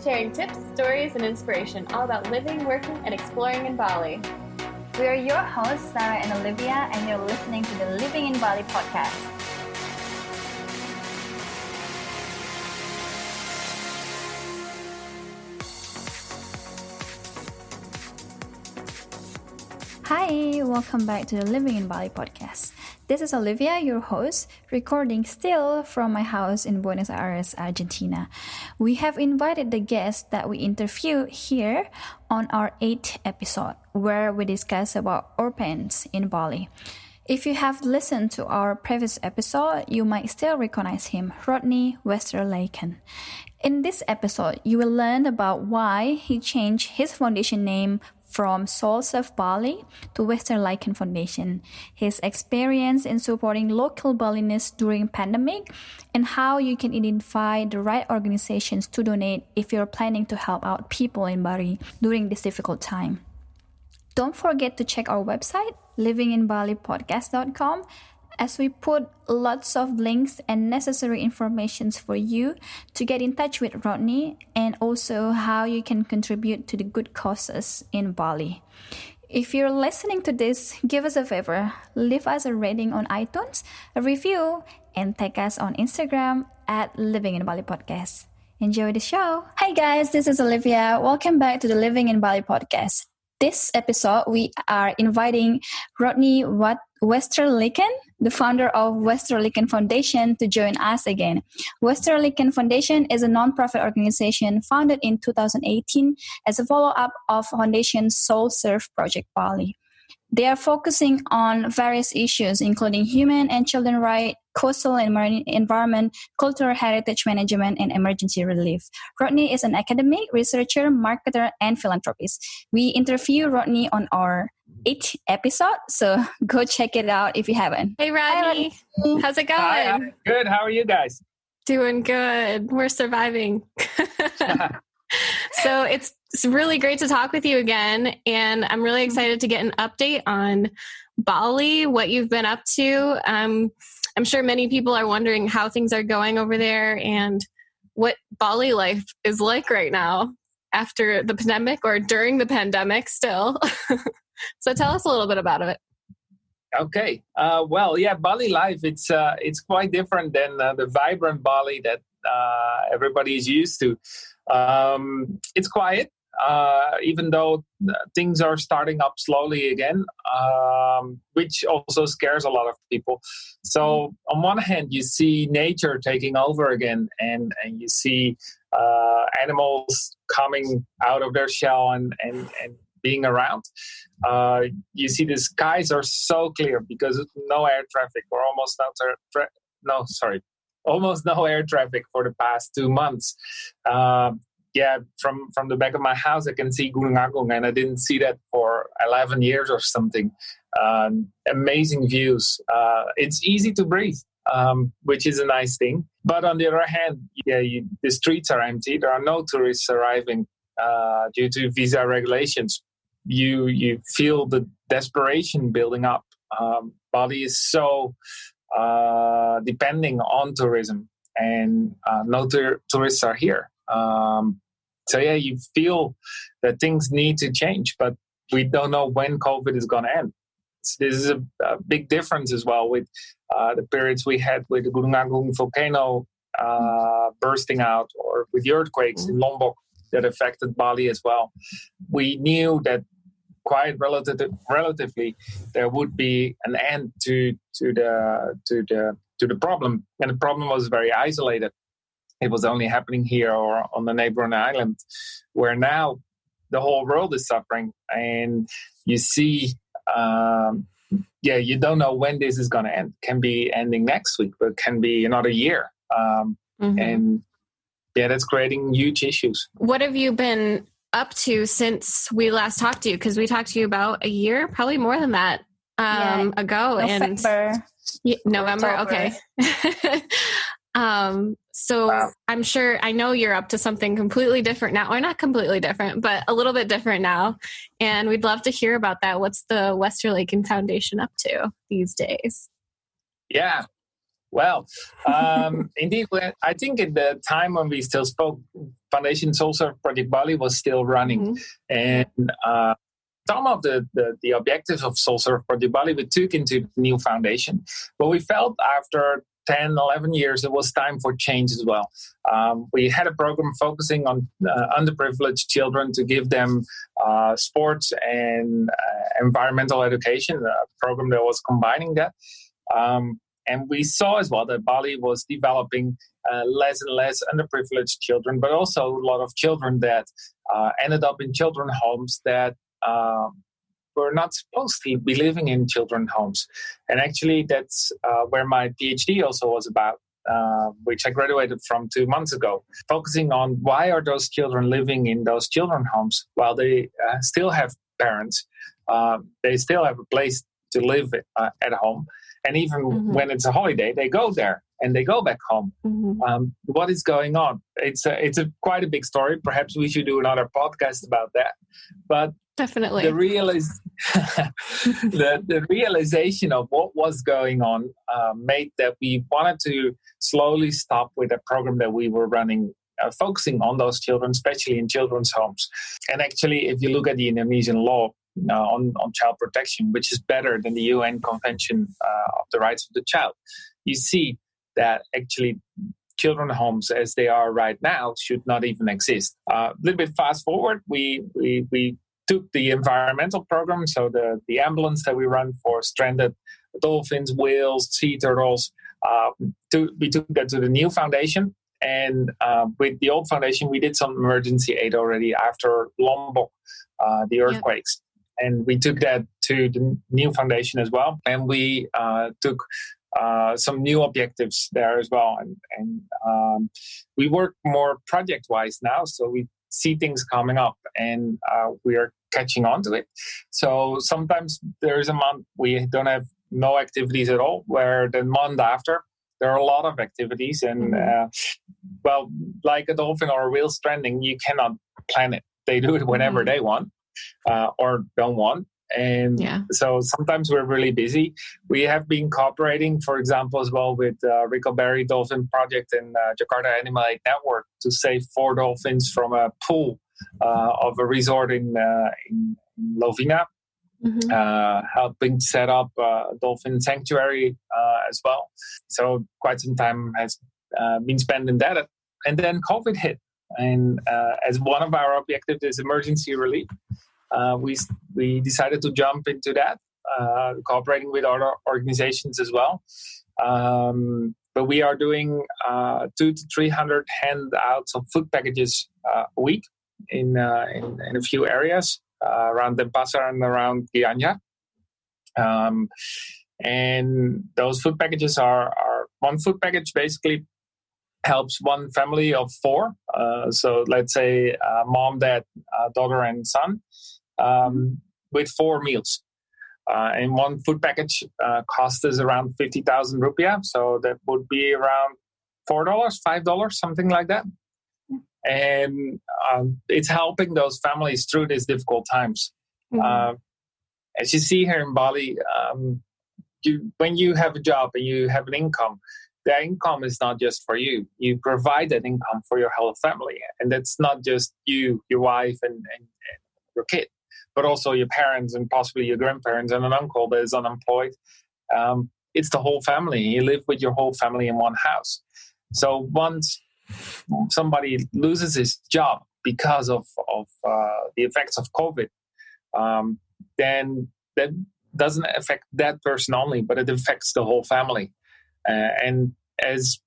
sharing tips, stories, and inspiration all about living, working, and exploring in Bali. We are your hosts, Sarah and Olivia, and you're listening to the Living in Bali podcast. Hi, welcome back to the Living in Bali podcast. This is Olivia, your host, recording still from my house in Buenos Aires, Argentina. We have invited the guests that we interview here on our 8th episode, where we discuss about orphans in Bali. If you have listened to our previous episode, you might still recognize him, Rodney Westerlaken. In this episode, you will learn about why he changed his foundation name from Soul Surf Bali to Westerlaken Foundation, his experience in supporting local Balinese during pandemic, and how you can identify the right organizations to donate if you're planning to help out people in Bali during this difficult time. Don't forget to check our website, livinginbalipodcast.com, as we put lots of links and necessary information for you to get in touch with Rodney and also how you can contribute to the good causes in Bali. If you're listening to this, give us a favor, leave us a rating on iTunes, a review, and tag us on Instagram at Living in Bali Podcast. Enjoy the show. Hi guys, this is Olivia. Welcome back to the Living in Bali Podcast. This episode, we are inviting Rodney Westerlaken, the founder of Westerlaken Foundation, to join us again. Westerlaken Foundation is a non-profit organization founded in 2018 as a follow-up of Foundation's Soul Surf Project Bali. They are focusing on various issues, including human and children rights, coastal and marine environment, cultural heritage management, and emergency relief. Rodney is an academic, researcher, marketer, and philanthropist. We interview Rodney on our 8th episode, so go check it out if you haven't. Hey, Rodney. How's it going? Hi, good. How are you guys? Doing good. We're surviving. So it's really great to talk with you again, and I'm really excited to get an update on Bali, what you've been up to. I'm sure many people are wondering how things are going over there and what Bali life is like right now after the pandemic or during the pandemic still. So tell us a little bit about it. Okay. Bali life, it's quite different than the vibrant Bali that everybody is used to. It's quiet, even though things are starting up slowly again, which also scares a lot of people. So on one hand, you see nature taking over again, and you see animals coming out of their shell and being around. You see the skies are so clear because no air traffic or almost almost no air traffic for the past 2 months. From the back of my house, I can see Gunung Agung, and I didn't see that for 11 years or something. Amazing views. It's easy to breathe, which is a nice thing. But on the other hand, the streets are empty. There are no tourists arriving due to visa regulations. You feel the desperation building up. Bali is so depending on tourism, and no tourists are here. You feel that things need to change, but we don't know when COVID is going to end. This is a big difference as well with the periods we had with the Gunung Agung volcano bursting out, or with the earthquakes in Lombok that affected Bali as well. We knew that quite relatively there would be an end to the problem, and the problem was very isolated. It was only happening here or on the neighboring island, where now the whole world is suffering, and you see, you don't know when this is going to end. It can be ending next week, but it can be another year, and that's creating huge issues. What have you been up to since we last talked to you? Because we talked to you about a year, probably more than that, ago. November. Okay. So I'm sure, I know you're up to something completely different now, or not completely different, but a little bit different now. And we'd love to hear about that. What's the Westerlaken Foundation up to these days? Yeah. Well, indeed, I think at the time when we still spoke, foundation Soul Surf Project Bali was still running. And some of the objectives of Soul Surf Project Bali we took into the new foundation. But we felt after 10, 11 years, it was time for change as well. We had a program focusing on underprivileged children to give them sports and environmental education, a program that was combining that. And we saw as well that Bali was developing less and less underprivileged children, but also a lot of children that ended up in children's homes that were not supposed to be living in children's homes. And actually, that's where my PhD also was about, which I graduated from 2 months ago, focusing on why are those children living in those children's homes while they still have parents. They still have a place to live at home. And even when it's a holiday, they go there and they go back home. What is going on? It's quite a big story. Perhaps we should do another podcast about that. But definitely, the realization of what was going on made that we wanted to slowly stop with a program that we were running, focusing on those children, especially in children's homes. And actually, if you look at the Indonesian law on child protection, which is better than the UN Convention of the Rights of the Child, you see that actually children's homes as they are right now should not even exist. A little bit fast forward, we took the environmental program, so the ambulance that we run for stranded dolphins, whales, sea turtles, we took that to the new foundation. And with the old foundation, we did some emergency aid already after Lombok, the earthquakes. And we took that to the new foundation as well. And we took some new objectives there as well. And we work more project-wise now, so we see things coming up and we are catching on to it. So sometimes there is a month we don't have no activities at all, where the month after there are a lot of activities. And well, like a dolphin or a whale stranding, you cannot plan it. They do it whenever they want or don't want. And so sometimes we're really busy. We have been cooperating, for example, as well with Rickelberry Dolphin Project and Jakarta Animal Aid Network to save 4 dolphins from a pool of a resort in Lovina, helping set up a dolphin sanctuary as well. So quite some time has been spent in that. And then COVID hit. And as one of our objectives is emergency relief, we decided to jump into that, cooperating with other organizations as well. But we are doing 200 to 300 handouts of food packages a week in a few areas around Denpasar and around Gianyar. And those food packages are one food package basically helps one family of 4. So let's say mom, dad, daughter, and son. With 4 meals. And one food package costs us around 50,000 rupiah. So that would be around $4, $5, something like that. And it's helping those families through these difficult times. As you see here in Bali, when you have a job and you have an income, the income is not just for you. You provide that income for your whole family. And that's not just you, your wife, and your kid, but also your parents and possibly your grandparents and an uncle that is unemployed. It's the whole family. You live with your whole family in one house. So once somebody loses his job because of the effects of COVID, then that doesn't affect that person only, but it affects the whole family. And as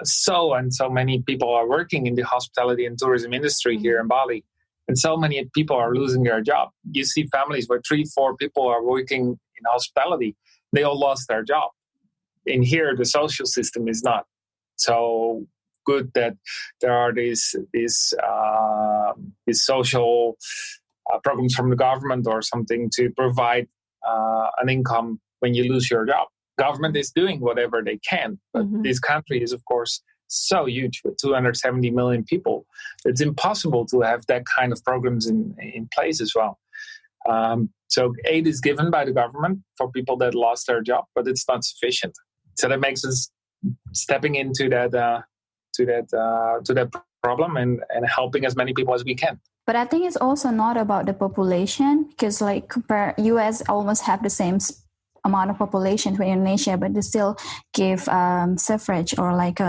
so many people are working in the hospitality and tourism industry here in Bali, and so many people are losing their job. You see families where 3-4 people are working in hospitality. They all lost their job. In here, the social system is not so good that there are these social programs from the government or something to provide an income when you lose your job. Government is doing whatever they can, but this country is, of course, so huge with 270 million people. It's impossible to have that kind of programs in place as well. So aid is given by the government for people that lost their job, but it's not sufficient. So that makes us stepping into that problem and helping as many people as we can. But I think it's also not about the population, because like compare US almost have the same amount of population to Indonesia, but they still give suffrage or like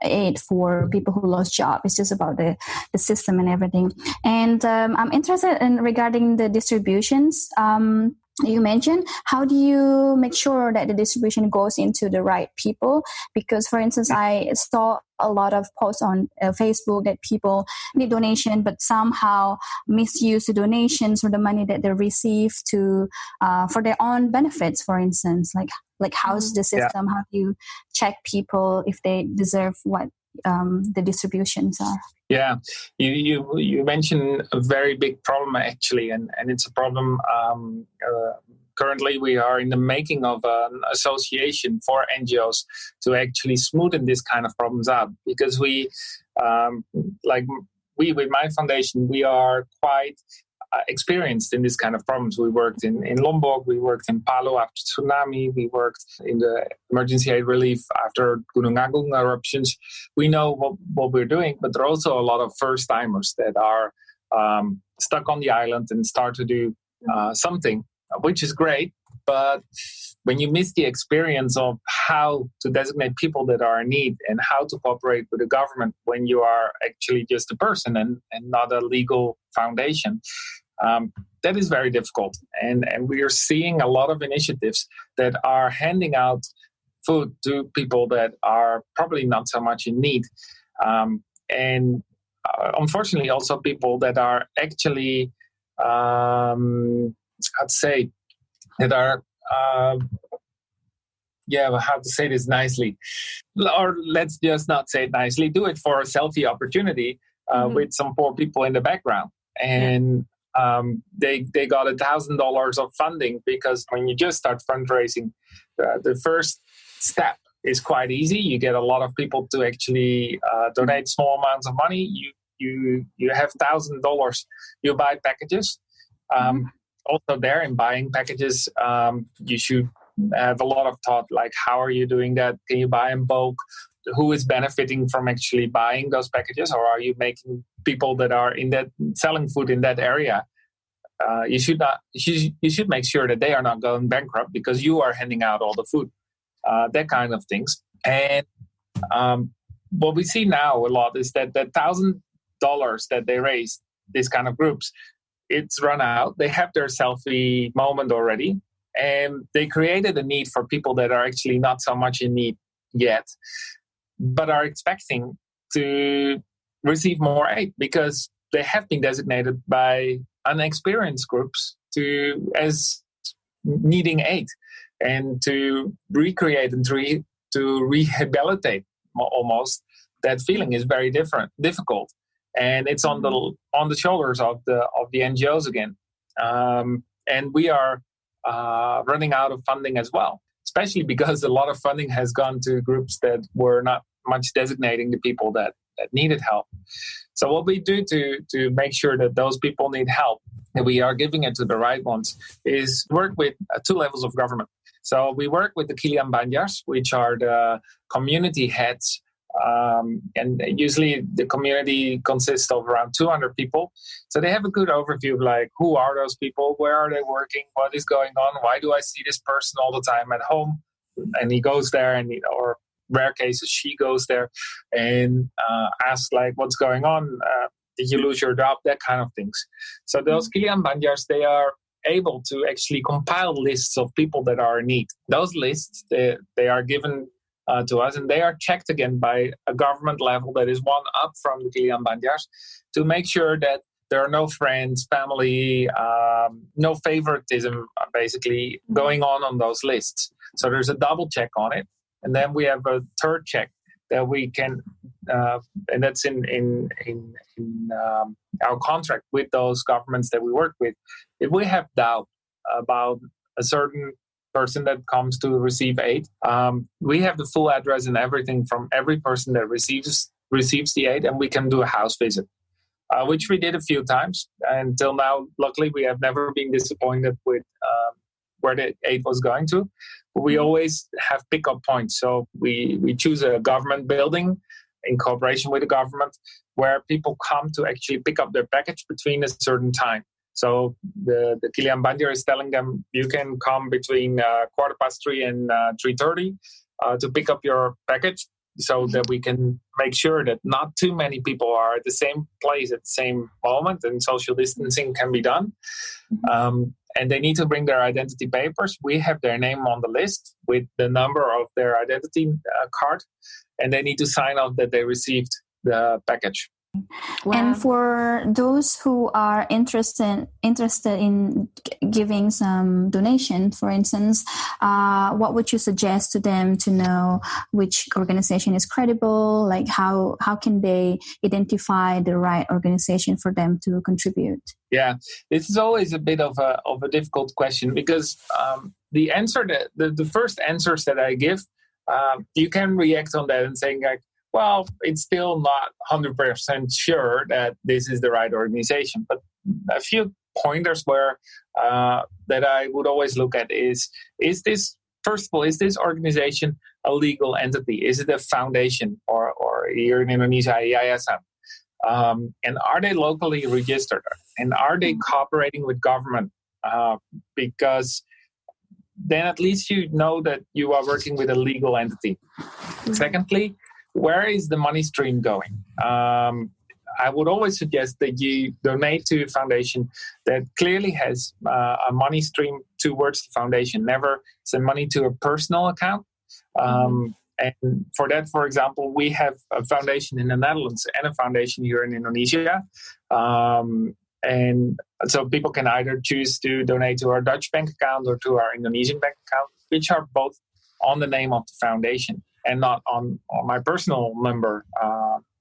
aid for people who lost jobs. It's just about the system and everything. And I'm interested in regarding the distributions. You mentioned, how do you make sure that the distribution goes into the right people? Because, for instance, I saw a lot of posts on Facebook that people need donation, but somehow misuse the donations or the money that they receive to for their own benefits. For instance, like how's the system? How do you check people if they deserve what the distributions are? Yeah, you mentioned a very big problem actually, and it's a problem. Currently, we are in the making of an association for NGOs to actually smoothen this kind of problems out, because we with my foundation, we are quite experienced in this kind of problems. We worked in Lombok, we worked in Palu after tsunami, we worked in the emergency aid relief after Gunung Agung eruptions. We know what we're doing, but there are also a lot of first-timers that are stuck on the island and start to do something, which is great. But when you miss the experience of how to designate people that are in need and how to cooperate with the government when you are actually just a person and not a legal foundation, that is very difficult. And we are seeing a lot of initiatives that are handing out food to people that are probably not so much in need. Unfortunately, also people that are actually, that are, how to say this nicely, or let's just not say it nicely, do it for a selfie opportunity with some poor people in the background. And they got $1,000 of funding, because when you just start fundraising, the first step is quite easy. You get a lot of people to actually donate small amounts of money. You have $1,000. You buy packages. Also there in buying packages, you should have a lot of thought, like how are you doing that? Can you buy in bulk? Who is benefiting from actually buying those packages? Or are you making people that are in that selling food in that area? You should make sure that they are not going bankrupt because you are handing out all the food, that kind of things. And what we see now a lot is that the $1,000 that they raise, these kind of groups, it's run out. They have their selfie moment already, and they created a need for people that are actually not so much in need yet, but are expecting to receive more aid because they have been designated by unexperienced groups as needing aid, and to recreate and to rehabilitate almost that feeling is very difficult. And it's on the shoulders of the NGOs again, and we are running out of funding as well. Especially because a lot of funding has gone to groups that were not much designating the people that needed help. So what we do to make sure that those people need help, and we are giving it to the right ones, is work with two levels of government. So we work with the Kilian Banjars, which are the community heads. And usually the community consists of around 200 people. So they have a good overview of like, who are those people? Where are they working? What is going on? Why do I see this person all the time at home? And he goes there, or rare cases, she goes there and asks like, what's going on? Did you lose your job? That kind of things. So those Kilian Banjars, they are able to actually compile lists of people that are in need. Those lists, they are given to us, and they are checked again by a government level that is one up from the Kilian Banjars to make sure that there are no friends, family, no favoritism basically going on those lists. So there's a double check on it. And then we have a third check that we can, and that's in our contract with those governments that we work with. If we have doubt about a certain person that comes to receive aid, we have the full address and everything from every person that receives the aid, and we can do a house visit, which we did a few times. Until now, luckily, we have never been disappointed with where the aid was going to. But we always have pickup points. So we choose a government building in cooperation with the government, where people come to actually pick up their package between a certain time. So the Kilian Bandir is telling them you can come between 3:15 and 3:30 to pick up your package, so that we can make sure that not too many people are at the same place at the same moment and social distancing can be done. And they need to bring their identity papers. We have their name on the list with the number of their identity card, and they need to sign off that they received the package. Wow. And for those who are interested in giving some donation, for instance, what would you suggest to them to know which organization is credible? Like how can they identify the right organization for them to contribute? Yeah, this is always a bit of a difficult question, because the answer that the first answers that I give, you can react on that and saying like, well, it's still not 100% sure that this is the right organization. But a few pointers where that I would always look at is this, first of all, is this organization a legal entity? Is it a foundation or here in Indonesia, a yayasan? And are they locally registered? And are they cooperating with government? Because then at least you know that you are working with a legal entity. Secondly, where is the money stream going? I would always suggest that you donate to a foundation that clearly has a money stream towards the foundation. Never send money to a personal account. And for that, for example, we have a foundation in the Netherlands and a foundation here in Indonesia. And so people can either choose to donate to our Dutch bank account or to our Indonesian bank account, which are both on the name of the foundation and not on my personal number,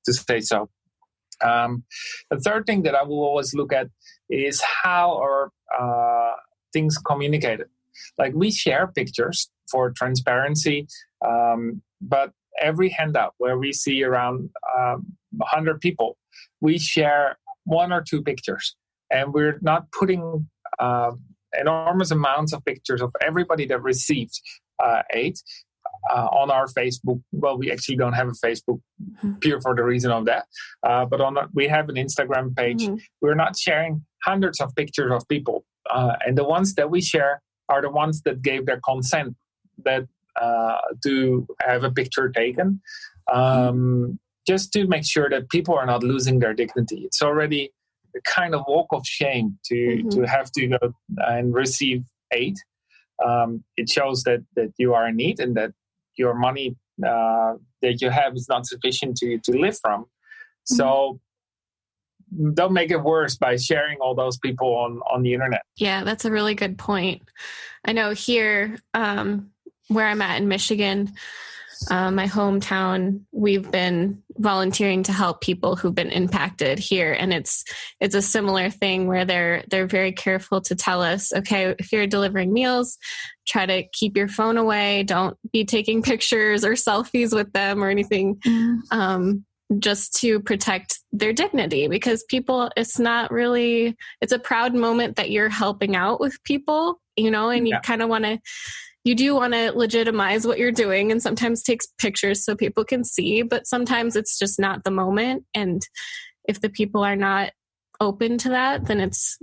to say so. The third thing that I will always look at is how are things communicated. Like, we share pictures for transparency, but every handout where we see around 100 people, we share 1 or 2 pictures. And we're not putting enormous amounts of pictures of everybody that received aid on our Facebook. Well, we actually don't have a Facebook, pure for the reason of that. But we have an Instagram page. We're not sharing hundreds of pictures of people. And the ones that we share are the ones that gave their consent that to have a picture taken, just to make sure that people are not losing their dignity. It's already a kind of walk of shame to have to go and receive aid. It shows that you are in need and that your money that you have is not sufficient to live from. So don't make it worse by sharing all those people on the internet. Yeah, that's a really good point. I know here where I'm at in Michigan, my hometown, we've been volunteering to help people who've been impacted here. And it's a similar thing where they're very careful to tell us, okay, if you're delivering meals, try to keep your phone away. Don't be taking pictures or selfies with them or anything, just to protect their dignity, because people, it's a proud moment that you're helping out with people, and you kind of you do want to legitimize what you're doing, and sometimes takes pictures so people can see, but sometimes it's just not the moment. And if the people are not open to that, then it's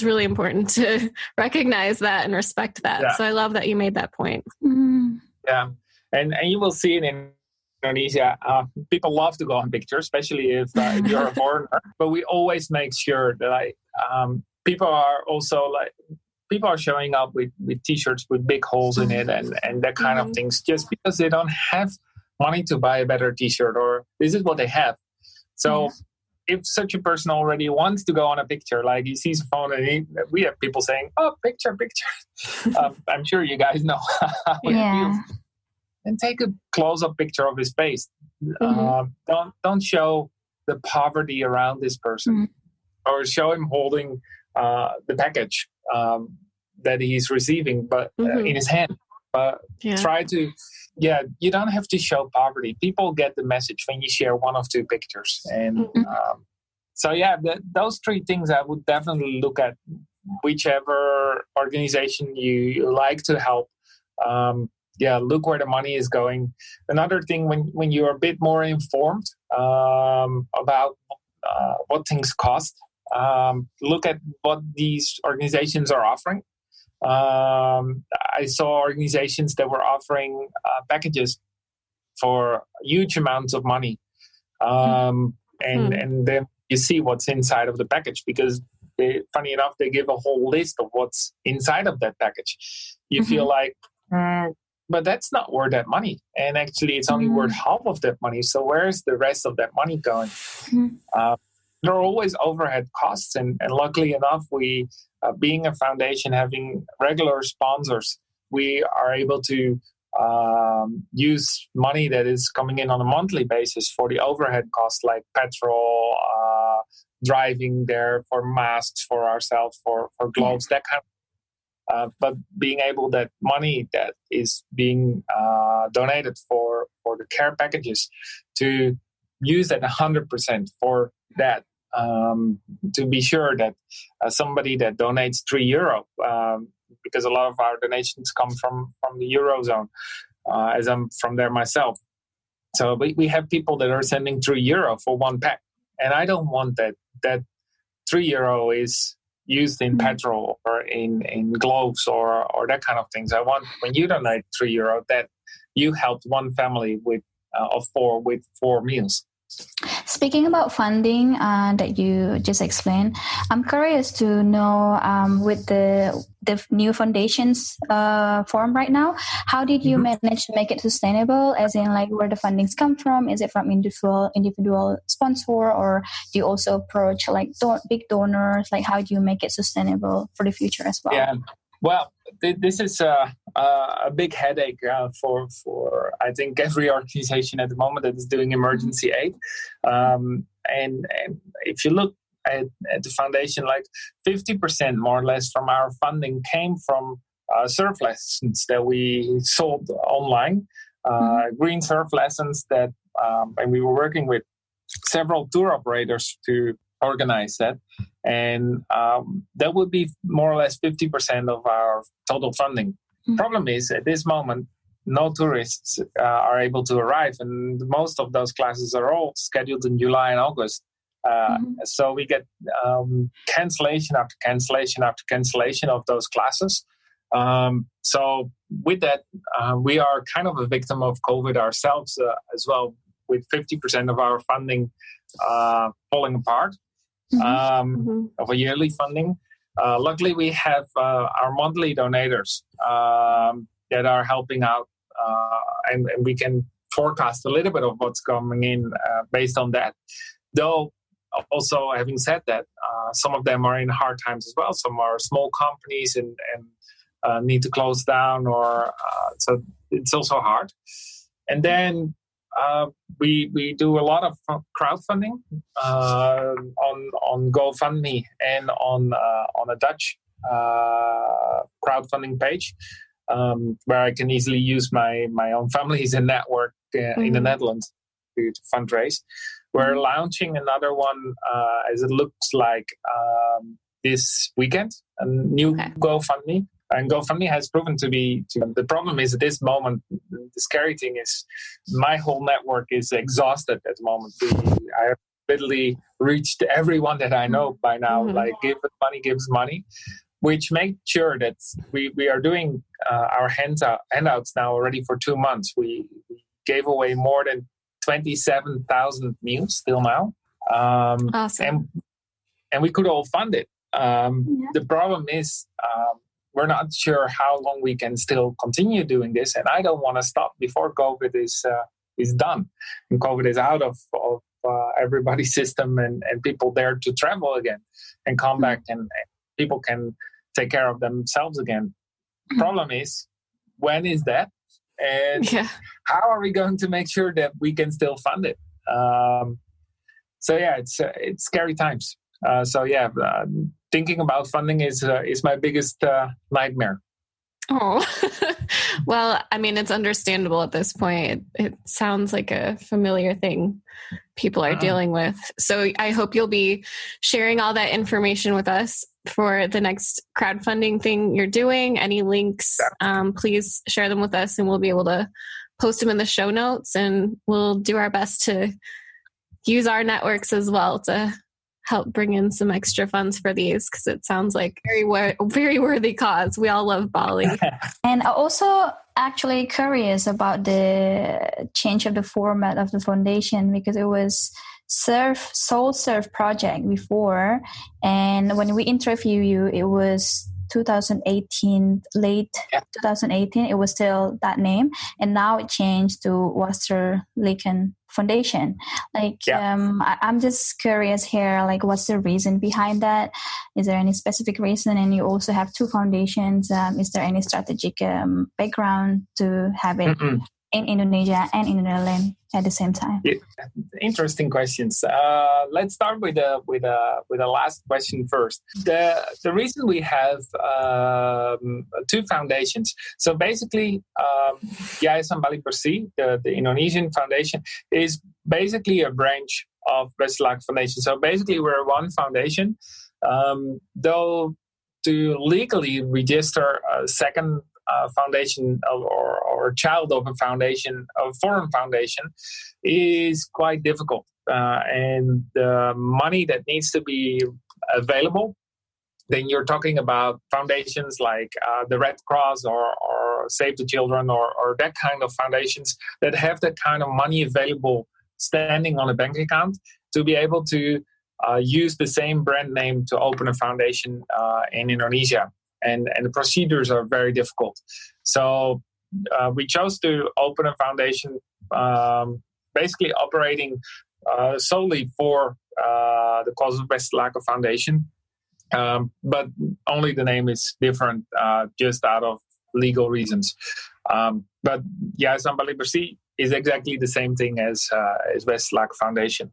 really important to recognize that and respect that. Yeah. So I love that you made that point. Yeah. And you will see it in Indonesia. People love to go on pictures, especially if you're a foreigner. But we always make sure that people are showing up with T-shirts with big holes in it and that kind of things, just because they don't have money to buy a better T-shirt, or this is what they have. So if such a person already wants to go on a picture, like he sees a phone and we have people saying, oh, picture. I'm sure you guys know how it feels. And take a close-up picture of his face. Don't show the poverty around this person, or show him holding the package that he's receiving, but in his hand. Try to, you don't have to show poverty. People get the message when you share 1 or 2 pictures. And those 3 things I would definitely look at, whichever organization you like to help. look where the money is going. Another thing, when you're a bit more informed about what things cost, look at what these organizations are offering. I saw organizations that were offering packages for huge amounts of money. And then you see what's inside of the package, because funny enough, they give a whole list of what's inside of that package. You feel like, but that's not worth that money. And actually, it's only worth half of that money. So where's the rest of that money going? There are always overhead costs. And luckily enough, we, being a foundation, having regular sponsors, we are able to use money that is coming in on a monthly basis for the overhead costs, like petrol, driving there, for masks for ourselves, for gloves, that kind of. But being able, that money that is being donated for the care packages, to use that 100% for that, to be sure that somebody that donates €3, because a lot of our donations come from the Eurozone, as I'm from there myself. So we have people that are sending €3 for one pack. And I don't want that €3 is used in petrol or in gloves or that kind of things. I want, when you donate €3, that you helped one family of four with 4 meals. Speaking about funding that you just explained, I'm curious to know, with the new foundations form right now, how did you manage to make it sustainable? As in, like, where the fundings come from? Is it from individual sponsor, or do you also approach like big donors? Like, how do you make it sustainable for the future as well? Yeah, well, this is a big headache for I think every organization at the moment that is doing emergency aid. And if you look at the foundation, like 50% more or less from our funding came from surf lessons that we sold online, green surf lessons that, and we were working with several tour operators to organize that. And that would be more or less 50% of our total funding. Problem is, at this moment, no tourists are able to arrive, and most of those classes are all scheduled in July and August. So we get cancellation after cancellation after cancellation of those classes. So with that, we are kind of a victim of COVID ourselves as well, with 50% of our funding falling apart of a yearly funding. Luckily, we have our monthly donators that are helping out, and we can forecast a little bit of what's coming in based on that. Though, also having said that, some of them are in hard times as well. Some are small companies and need to close down, or so it's also hard. And then we do a lot of crowdfunding on GoFundMe and on a Dutch crowdfunding page, where I can easily use my own families and network in the Netherlands to fundraise. We're launching another one, as it looks like, this weekend, a new GoFundMe. And GoFundMe has proven to be, the problem is at this moment, the scary thing is my whole network is exhausted at the moment. I have literally reached everyone that I know by now, like gives money, which makes sure that we are doing our handouts now already for 2 months. We gave away more than 27,000 meals till now. Awesome. And we could all fund it. The problem is, we're not sure how long we can still continue doing this, and I don't want to stop before COVID is done and COVID is out of everybody's system, and people dare to travel again and come back, and people can take care of themselves again. Problem is, when is that? And how are we going to make sure that we can still fund it? It's scary times. Thinking about funding is my biggest nightmare. Oh, well, I mean, it's understandable at this point. It sounds like a familiar thing people are dealing with. So I hope you'll be sharing all that information with us for the next crowdfunding thing you're doing. Any links, please share them with us, and we'll be able to post them in the show notes, and we'll do our best to use our networks as well to help bring in some extra funds for these, because it sounds like very worthy cause. We all love Bali. And I also actually curious about the change of the format of the foundation, because it was Soul Surf Project before, and when we interview you, it was 2018, late 2018, it was still that name, and now it changed to Westerlaken Foundation. I'm just curious here, like, what's the reason behind that? Is there any specific reason? And you also have two foundations. Is there any strategic background to have it in Indonesia and in the Netherlands at the same time? Yeah, interesting questions. Let's start with the last question first. The reason we have two foundations. So basically, Yayasan Bali Bersih, the Indonesian foundation, is basically a branch of Westerlaken Foundation. So basically, we're one foundation. Though to legally register a second foundation or child of a foundation, a foreign foundation, is quite difficult. And the money that needs to be available, then you're talking about foundations like the Red Cross or Save the Children or that kind of foundations that have that kind of money available standing on a bank account to be able to use the same brand name to open a foundation in Indonesia. And the procedures are very difficult. So we chose to open a foundation basically operating solely for the cause of Westerlaken Foundation. But only the name is different just out of legal reasons. But Yayasan Bali Bersih is exactly the same thing as Westerlaken Foundation.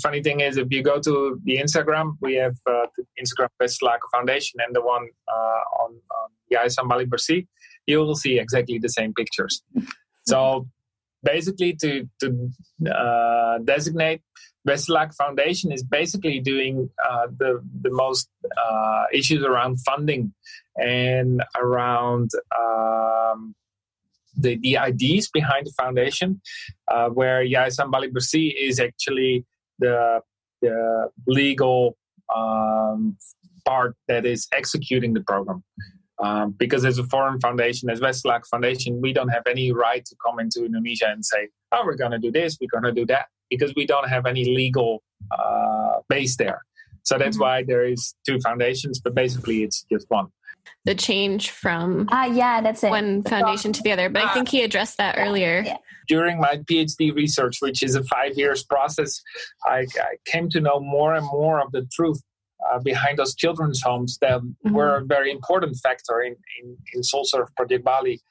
Funny thing is, if you go to the Instagram, we have the Instagram Westerlaken Foundation and the one on Yayasan Bali Bersih, you will see exactly the same pictures. So basically to designate Westerlaken Foundation is basically doing the most issues around funding and around the ideas behind the foundation, where Yayasan Bali Bersih is actually the legal part that is executing the program. Because as a foreign foundation, as Westerlaken Foundation, we don't have any right to come into Indonesia and say, oh, we're going to do this, we're going to do that, because we don't have any legal base there. So that's why there is two foundations, but basically it's just one. The change from that's it. One foundation to the other. But I think he addressed that earlier. Yeah. During my PhD research, which is a 5 years process, I came to know more and more of the truth behind those children's homes that were a very important factor in Soul Surf Project Bali,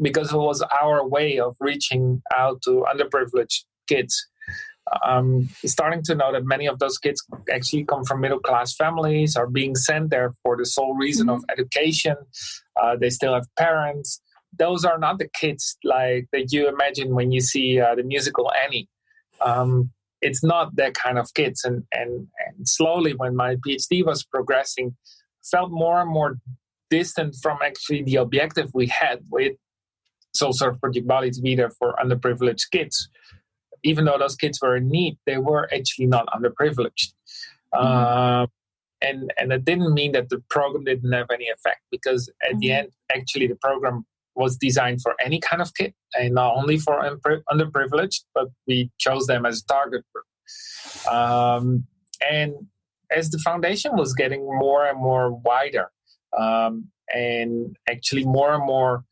because it was our way of reaching out to underprivileged kids. Starting to know that many of those kids actually come from middle-class families, are being sent there for the sole reason of education. They still have parents. Those are not the kids like that you imagine when you see the musical Annie. It's not that kind of kids. And slowly, when my PhD was progressing, felt more and more distant from actually the objective we had with Soul Surf Project Bali to be there for underprivileged kids. Even though those kids were in need, they were actually not underprivileged. And that didn't mean that the program didn't have any effect, because at the end, actually, the program was designed for any kind of kid, and not only for underprivileged, but we chose them as a target group. And as the foundation was getting more and more wider, and actually more and more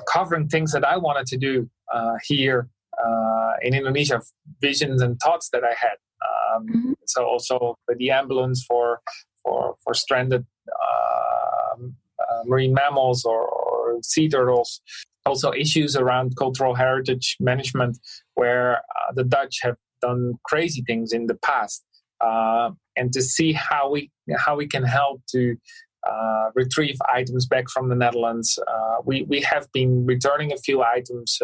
covering things that I wanted to do here, in Indonesia, visions and thoughts that I had. So also the ambulance for stranded marine mammals or sea turtles. Also issues around cultural heritage management, where the Dutch have done crazy things in the past, and to see how we can help to retrieve items back from the Netherlands. We have been returning a few items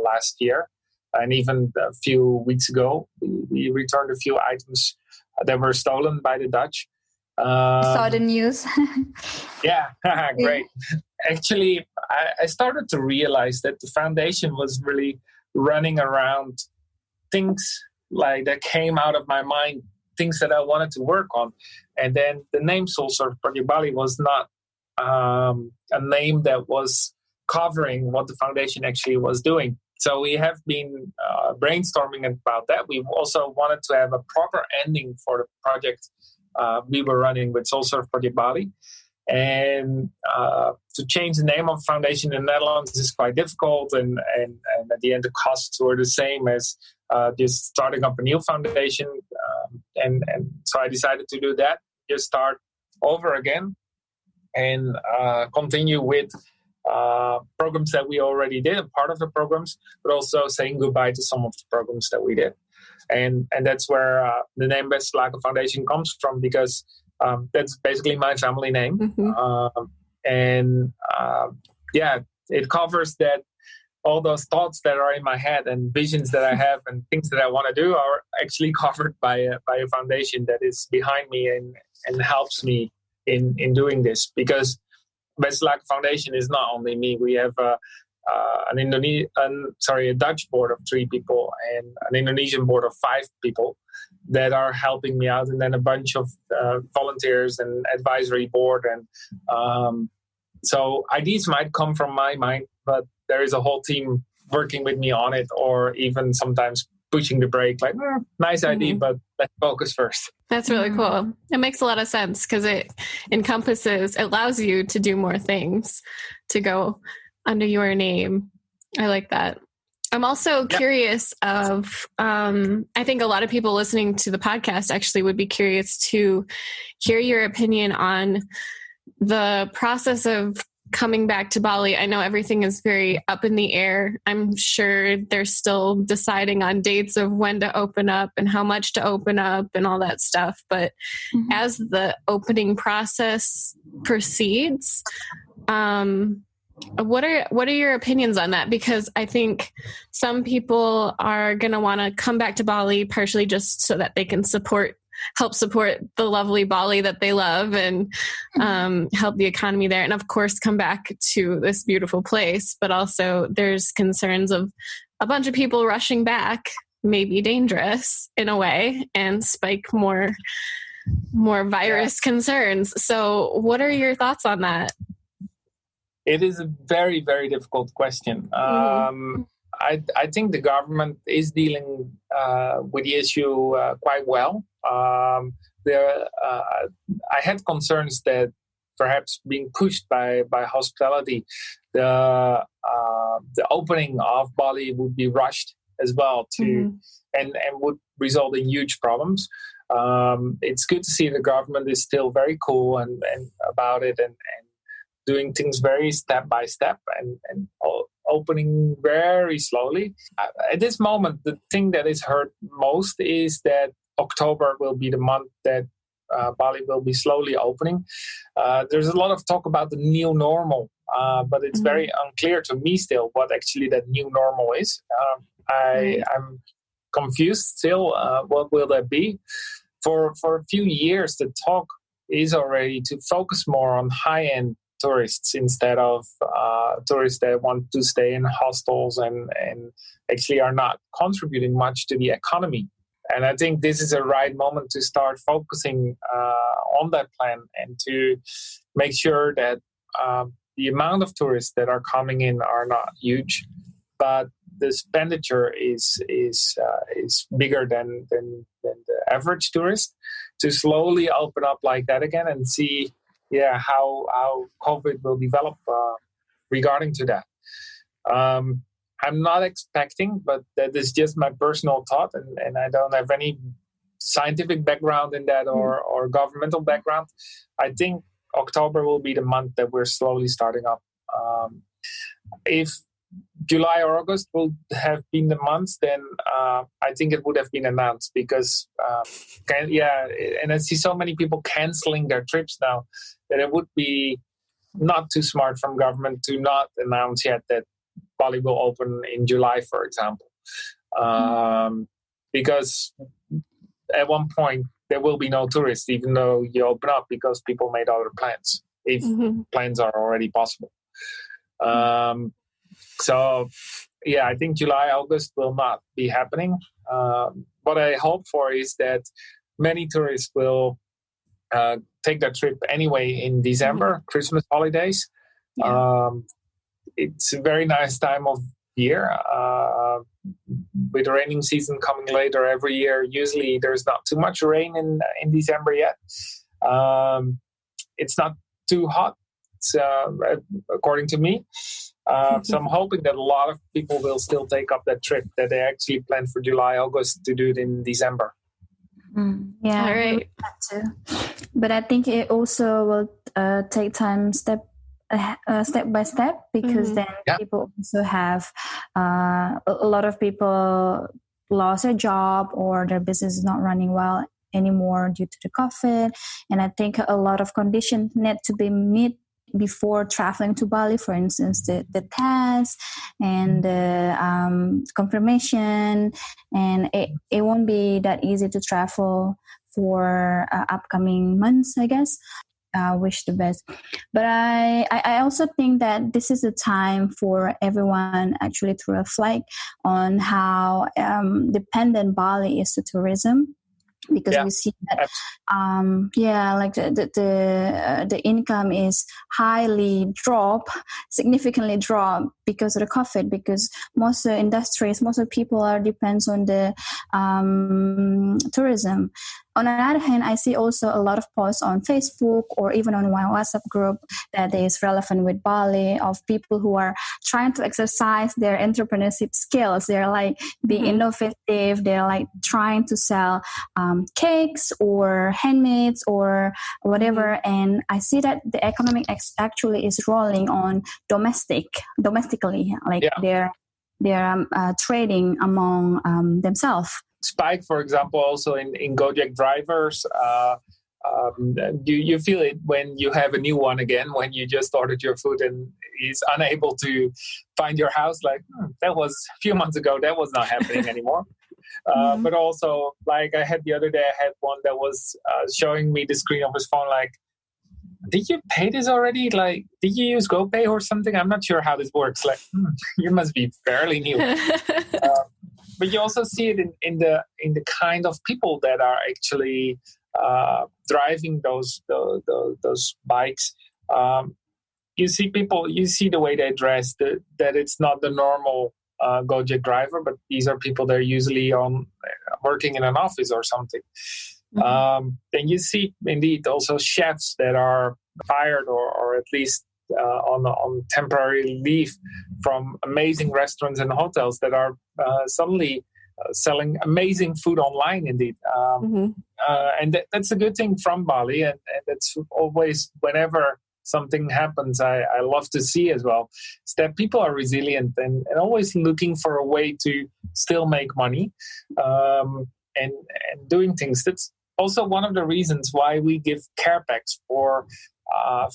last year. And even a few weeks ago, we returned a few items that were stolen by the Dutch. Saw the news. Yeah, great. Actually, I started to realize that the foundation was really running around things like that came out of my mind, things that I wanted to work on. And then the name Soul Surf Project Bali was not a name that was covering what the foundation actually was doing. So we have been brainstorming about that. We also wanted to have a proper ending for the project we were running with Soul Surf Project Bali. And to change the name of the foundation in the Netherlands is quite difficult. And at the end, the costs were the same as just starting up a new foundation. And so I decided to do that, just start over again and continue with programs that we already did, a part of the programs, but also saying goodbye to some of the programs that we did. And that's where the name Westerlaken Foundation comes from, because that's basically my family name. Mm-hmm. It covers that all those thoughts that are in my head and visions that I have and things that I want to do are actually covered by a foundation that is behind me and helps me in doing this. Because Westerlaken Foundation is not only me. We have a Dutch board of 3 people and an Indonesian board of 5 people that are helping me out, and then a bunch of volunteers and advisory board. And so ideas might come from my mind, but there is a whole team working with me on it, or even sometimes pushing the brake, like, nice idea, but let's focus first. That's really cool. It makes a lot of sense because it allows you to do more things, to go under your name. I like that. I'm also curious of, I think a lot of people listening to the podcast actually would be curious to hear your opinion on the process of coming back to Bali. I know everything is very up in the air. I'm sure they're still deciding on dates of when to open up and how much to open up and all that stuff. But as the opening process proceeds, what are your opinions on that? Because I think some people are going to want to come back to Bali partially just so that they can help support the lovely Bali that they love and help the economy there. And of course, come back to this beautiful place. But also there's concerns of a bunch of people rushing back may be dangerous in a way and spike more virus concerns. So what are your thoughts on that? It is a very, very difficult question. I think the government is dealing with the issue quite well. I had concerns that perhaps being pushed by hospitality, the opening of Bali would be rushed as well and would result in huge problems. It's good to see the government is still very cool and about it and doing things very step by step and opening very slowly. At this moment, the thing that is heard most is that October will be the month that Bali will be slowly opening. There's a lot of talk about the new normal, but it's very unclear to me still what actually that new normal is. I'm confused still. What will that be? For a few years, the talk is already to focus more on high-end tourists instead of tourists that want to stay in hostels and actually are not contributing much to the economy. And I think this is a right moment to start focusing on that plan and to make sure that the amount of tourists that are coming in are not huge, but the expenditure is bigger than the average tourist, to slowly open up like that again and see how COVID will develop regarding to that. I'm not expecting, but that is just my personal thought, and I don't have any scientific background in that or governmental background. I think October will be the month that we're slowly starting up. If July or August will have been the months, then I think it would have been announced because, and I see so many people canceling their trips now that it would be not too smart from government to not announce yet that Bali will open in July, for example. because at one point there will be no tourists, even though you open up, because people made other plans, if plans are already possible. So, yeah, I think July, August will not be happening. What I hope for is that many tourists will take that trip anyway in December, Christmas holidays. It's a very nice time of year. With the raining season coming later every year, usually there's not too much rain in December yet. It's not too hot, according to me. So I'm hoping that a lot of people will still take up that trip that they actually planned for July, August to do it in December. Yeah, all right. Too. But I think it also will take time step by step, because then people also have a lot of people lost their job, or their business is not running well anymore due to the COVID. And I think a lot of conditions need to be met before traveling to Bali. For instance, the test and the confirmation, and it won't be that easy to travel for upcoming months, I guess. Wish the best. But I also think that this is a time for everyone actually to reflect on how dependent Bali is to tourism. Because we see that, like the income is significantly dropped because of the COVID. Because most of the industries, most of the people depends on the tourism. On the other hand, I see also a lot of posts on Facebook or even on my WhatsApp group that is relevant with Bali, of people who are trying to exercise their entrepreneurship skills. They're like being innovative. They're like trying to sell cakes or handmaids or whatever. And I see that the economic actually is rolling on domestically, like they're trading among themselves. Spike, for example, also in Gojek drivers, you feel it when you have a new one again, when you just ordered your food and is unable to find your house. Like, that was a few months ago, that was not happening anymore. But also, like I had the other day, I had one that was showing me the screen of his phone, like, did you pay this already? Like, did you use GoPay or something? I'm not sure how this works. Like, you must be fairly new. But you also see it in the kind of people that are actually driving those bikes. You see people, you see the way they dress, that it's not the normal Gojek driver, but these are people that are usually working in an office or something. Then you see indeed also chefs that are fired or at least on temporary leave from amazing restaurants and hotels that are suddenly selling amazing food online indeed. And that's a good thing from Bali, and that's always, whenever something happens, I love to see as well, is that people are resilient and always looking for a way to still make money and doing things. That's also one of the reasons why we give care packs for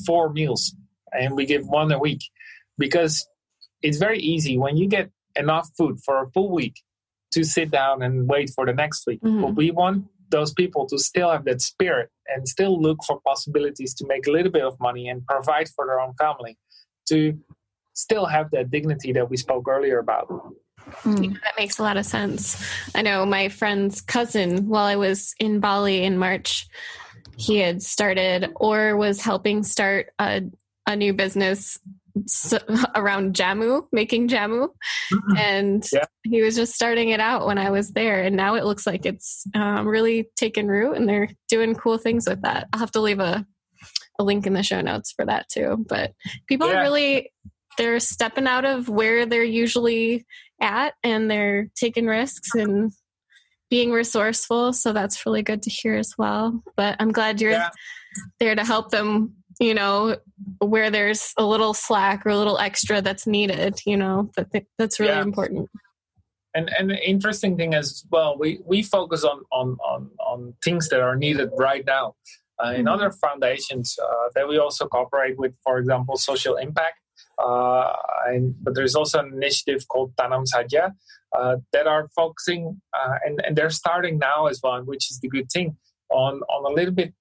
4 meals, and we give 1 a week, because it's very easy when you get enough food for a full week to sit down and wait for the next week. But we want those people to still have that spirit and still look for possibilities to make a little bit of money and provide for their own family, to still have that dignity that we spoke earlier about. Yeah, that makes a lot of sense. I know my friend's cousin, while I was in Bali in March, he had started or was helping start a new business around jamu, making jamu. And he was just starting it out when I was there. And now it looks like it's really taken root, and they're doing cool things with that. I'll have to leave a link in the show notes for that too. But people are really, they're stepping out of where they're usually at, and they're taking risks and being resourceful. So that's really good to hear as well. But I'm glad you're there to help them, where there's a little slack or a little extra that's needed, that's really important. And the interesting thing as well, we focus on things that are needed right now. In other foundations that we also cooperate with, for example, social impact. But there's also an initiative called Tanam Saja, that are focusing, and they're starting now as well, which is the good thing, on a little bit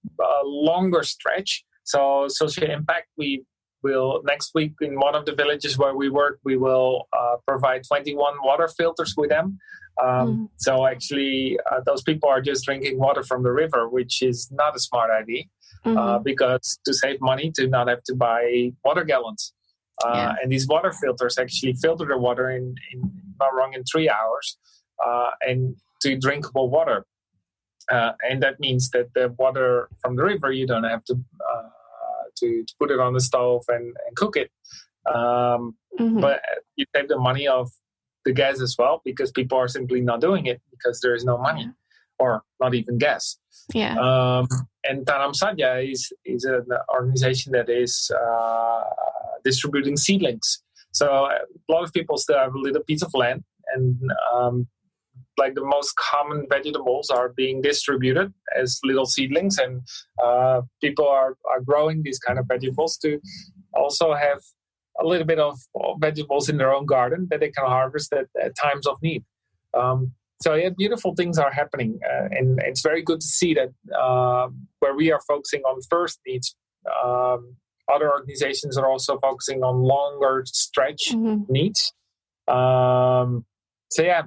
longer stretch. So social impact, we will next week in one of the villages where we work, we will provide 21 water filters with them. So actually, those people are just drinking water from the river, which is not a smart idea, because to save money, to not have to buy water gallons. And these water filters actually filter the water in 3 hours and to drinkable water. And that means that the water from the river, you don't have to put it on the stove and cook it. But you save the money of the gas as well, because people are simply not doing it because there is no money or not even gas. And Tanam Sadhya is an organization that is distributing seedlings. So a lot of people still have a little piece of land, and like the most common vegetables are being distributed as little seedlings, and people are growing these kind of vegetables to also have a little bit of vegetables in their own garden that they can harvest at times of need. So yeah, beautiful things are happening, and it's very good to see that where we are focusing on first needs, other organizations are also focusing on longer stretch needs. So yeah,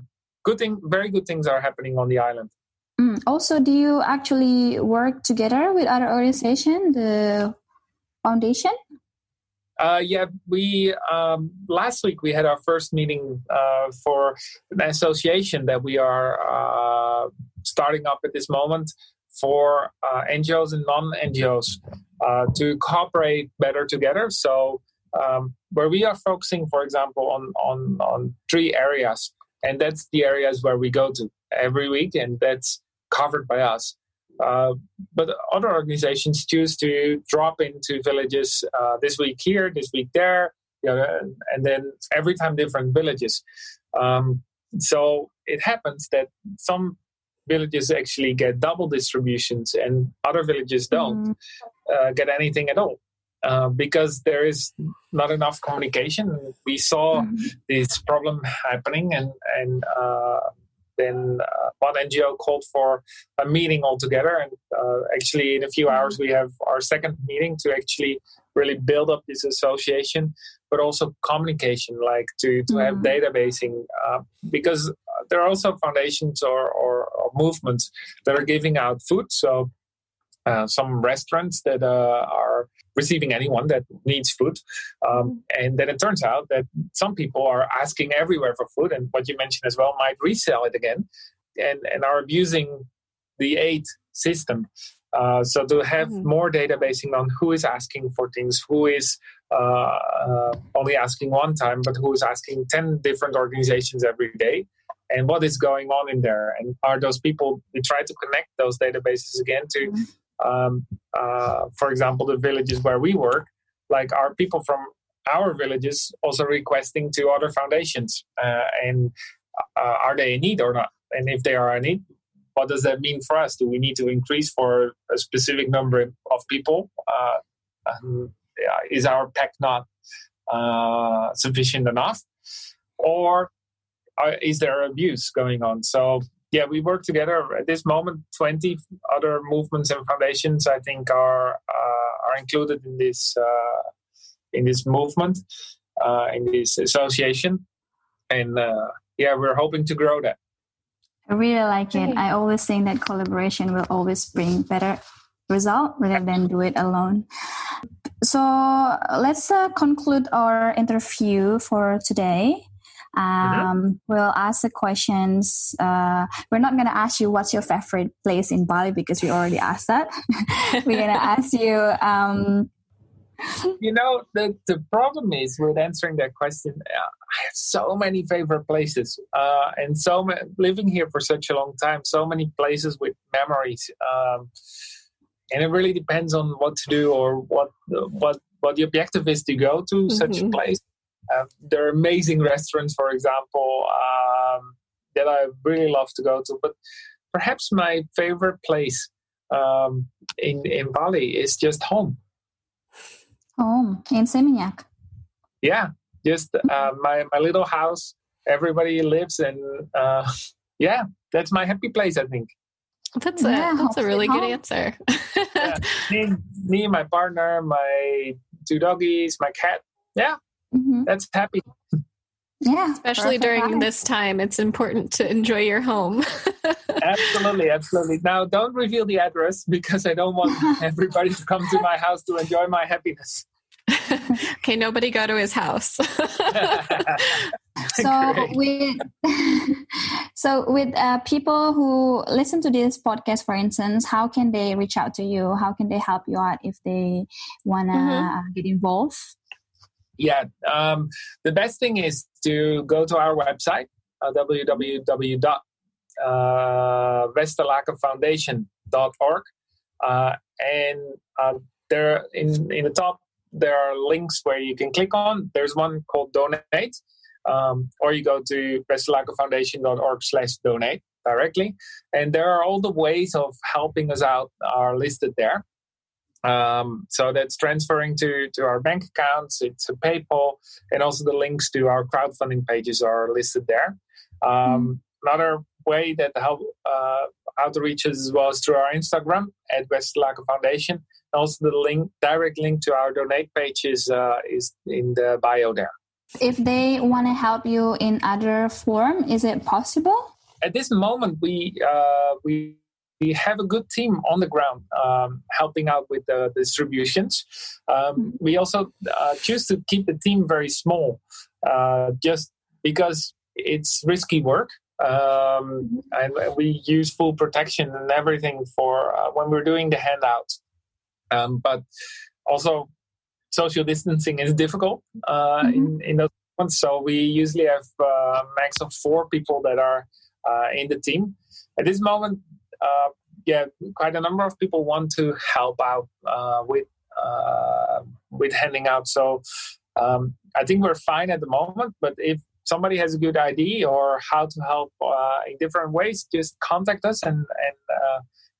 very good things are happening on the island. Also, do you actually work together with other organizations, the foundation? We last week we had our first meeting for an association that we are starting up at this moment for NGOs and non-NGOs to cooperate better together. So where we are focusing, for example, on 3 areas, and that's the areas where we go to every week, and that's covered by us. But other organizations choose to drop into villages this week here, this week there, and then every time different villages. So it happens that some villages actually get double distributions and other villages don't get anything at all. Because there is not enough communication. We saw this problem happening, and then one NGO called for a meeting altogether. And actually, in a few hours, we have our second meeting to actually really build up this association, but also communication, like to have databasing, because there are also foundations or movements that are giving out food. So some restaurants that are receiving anyone that needs food. And then it turns out that some people are asking everywhere for food, and what you mentioned as well might resell it again, and are abusing the aid system. So to have more databasing on who is asking for things, who is only asking one time, but who is asking 10 different organizations every day, and what is going on in there. And are those people, we try to connect those databases again to for example, the villages where we work, like are people from our villages also requesting to other foundations, and are they in need or not? And if they are in need, what does that mean for us? Do we need to increase for a specific number of people? Is our pack not sufficient enough? Or is there abuse going on? So yeah, we work together at this moment. 20 other movements and foundations, I think, are included in this movement, in this association, and we're hoping to grow that. I really like it. I always think that collaboration will always bring better result rather than do it alone. So let's conclude our interview for today. We'll ask the questions. We're not going to ask you what's your favorite place in Bali, because we already asked that. We're going to ask you... the problem is with answering that question, I have so many favorite places, and living here for such a long time, so many places with memories, and it really depends on what to do or what the objective is to go to such a place. There are amazing restaurants, for example, that I really love to go to. But perhaps my favorite place in Bali is just home. Home in Seminyak. Yeah, just my little house everybody lives. And that's my happy place, I think. That's a really good answer. Yeah. Me, my partner, my 2 doggies, my cat. Yeah, that's happy. Yeah, especially during this time, it's important to enjoy your home. Absolutely. Now, don't reveal the address because I don't want everybody to come to my house to enjoy my happiness. Okay, nobody go to his house. So with people who listen to this podcast, for instance, how can they reach out to you? How can they help you out if they want to get involved? Yeah, the best thing is to go to our website, www.westerlakenfoundation.org. And there in the top, there are links where you can click on. There's one called Donate, or you go to westerlakenfoundation.org/donate directly. And there are all the ways of helping us out are listed there. So that's transferring to our bank accounts, it's a PayPal, and also the links to our crowdfunding pages are listed there. Another way that help how to reach us was through our Instagram at Westerlaken Foundation. Also, the direct link to our donate page is in the bio there. If they want to help you in other form, is it possible? At this moment, we have a good team on the ground helping out with the distributions. We also choose to keep the team very small, just because it's risky work. And we use full protection and everything for when we're doing the handouts. But also, social distancing is difficult in those moments. So we usually have a max of 4 people that are in the team. At this moment, quite a number of people want to help out with handing out. So I think we're fine at the moment. But if somebody has a good idea or how to help in different ways, just contact us, and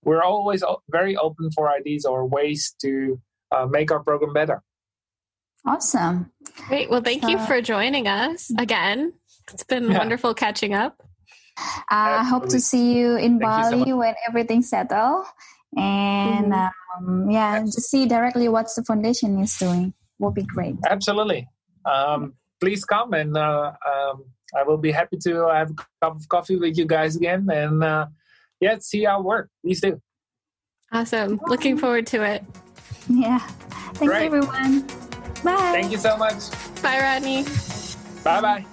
we're always very open for ideas or ways to make our program better. Awesome. Great. Well, thank you for joining us again. It's been wonderful catching up. I hope to see you in Bali when everything's settled. And just see directly what the foundation is doing. Will be great. Absolutely. Please come, and I will be happy to have a cup of coffee with you guys again. And see our work. Please do. Awesome. Looking forward to it. Yeah. Thanks, everyone. Bye. Thank you so much. Bye, Rodney. Bye-bye.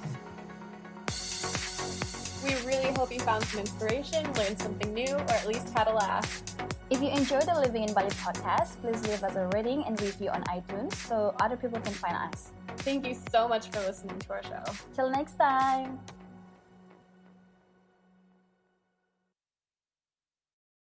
We really hope you found some inspiration, learned something new, or at least had a laugh. If you enjoyed the Living in Bali podcast, please leave us a rating and review on iTunes so other people can find us. Thank you so much for listening to our show. Till next time.